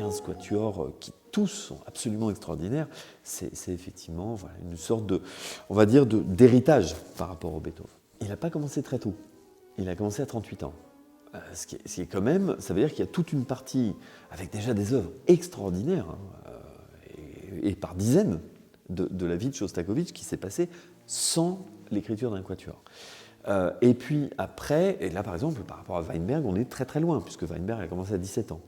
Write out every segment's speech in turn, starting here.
15 quatuors qui tous sont absolument extraordinaires, c'est effectivement voilà, une sorte de, on va dire, d'héritage par rapport au Beethoven. Il n'a pas commencé très tôt, il a commencé à 38 ans. Ce qui est quand même, ça veut dire qu'il y a toute une partie avec déjà des œuvres extraordinaires, hein, et par dizaines de la vie de Shostakovich qui s'est passée sans l'écriture d'un quatuor. Et puis après, et là par exemple par rapport à Weinberg, on est très très loin, puisque Weinberg a commencé à 17 ans.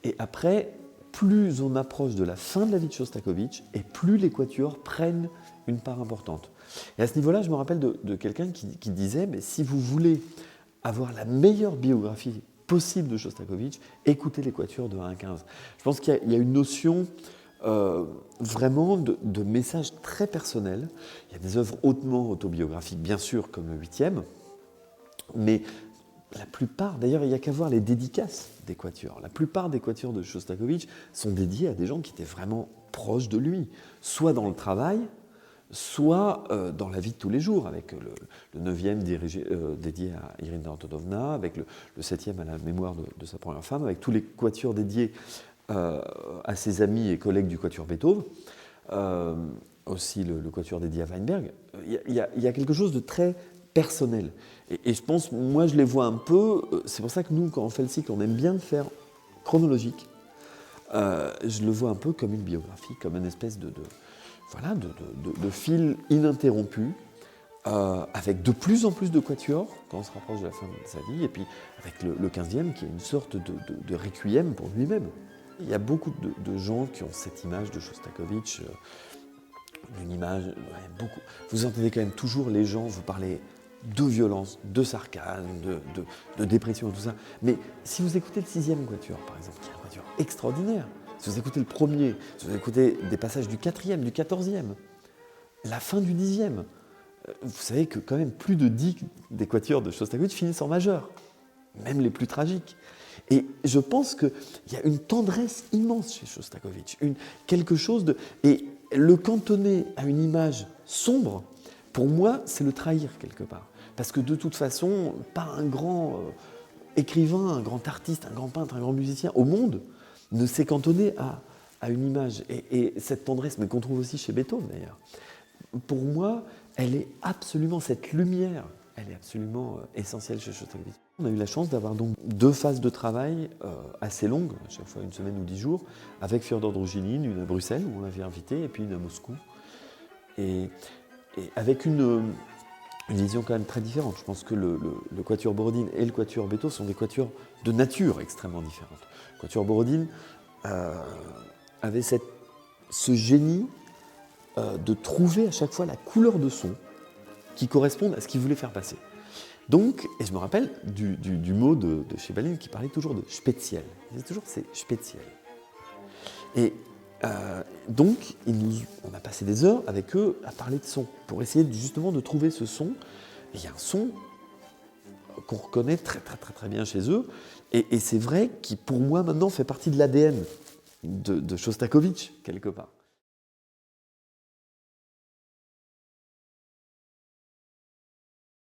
Et après, plus on approche de la fin de la vie de Shostakovich, et plus les quatuors prennent une part importante. Et à ce niveau-là, je me rappelle de quelqu'un qui disait, mais si vous voulez avoir la meilleure biographie possible de Shostakovich, écoutez les quatuors de 1 à 15. Je pense qu'il y a une notion vraiment de message très personnel. Il y a des œuvres hautement autobiographiques, bien sûr, comme le 8e, mais la plupart, d'ailleurs, il n'y a qu'à voir les dédicaces des quatuors. La plupart des quatuors de Shostakovich sont dédiés à des gens qui étaient vraiment proches de lui, soit dans le travail, soit dans la vie de tous les jours, avec le 9e dédié à Irina Antonovna, avec le 7e à la mémoire de sa première femme, avec tous les quatuors dédiés à ses amis et collègues du quatuor Beethoven, aussi le quatuor dédié à Weinberg. Il y a quelque chose de très personnel. Et je pense, moi je les vois un peu, c'est pour ça que nous, quand on fait le cycle, on aime bien le faire chronologique. Je le vois un peu comme une biographie, comme une espèce de fil ininterrompu, avec de plus en plus de quatuors quand on se rapproche de la fin de sa vie, et puis avec le 15e qui est une sorte de requiem pour lui-même. Il y a beaucoup de gens qui ont cette image de Shostakovich, une image, beaucoup. Vous entendez quand même toujours les gens vous parler de violence, de sarcasme, de dépression, tout ça. Mais si vous écoutez le 6e quatuor, par exemple, qui est un quatuor extraordinaire, si vous écoutez le premier, si vous écoutez des passages du 4e, du 14e, la fin du 10e, vous savez que quand même plus de 10 des quatuors de Shostakovich finissent en majeur, même les plus tragiques. Et je pense qu'il y a une tendresse immense chez Shostakovich, quelque chose de... Et le cantonner à une image sombre, pour moi, c'est le trahir quelque part. Parce que de toute façon, pas un grand écrivain, un grand artiste, un grand peintre, un grand musicien au monde ne s'est cantonné à une image. Et cette tendresse, mais qu'on trouve aussi chez Beethoven d'ailleurs, pour moi, elle est absolument, cette lumière, elle est absolument essentielle chez Shostakovich. On a eu la chance d'avoir donc 2 phases de travail assez longues, à chaque fois 1 semaine ou 10 jours, avec Fyodor Droujinine, une à Bruxelles où on l'avait invité, et puis une à Moscou. Et avec une vision quand même très différente. Je pense que le quatuor Borodine et le quatuor Beethoven sont des quatuors de nature extrêmement différente. Le quatuor Borodine avait ce génie de trouver à chaque fois la couleur de son qui corresponde à ce qu'il voulait faire passer. Donc, et je me rappelle du mot de Chebalin qui parlait toujours de speziell. Il disait toujours c'est speziell. Et donc, on a passé des heures avec eux à parler de son, pour essayer justement de trouver ce son. Et il y a un son qu'on reconnaît très très très très bien chez eux, et c'est vrai qui pour moi maintenant fait partie de l'ADN de Shostakovich quelque part.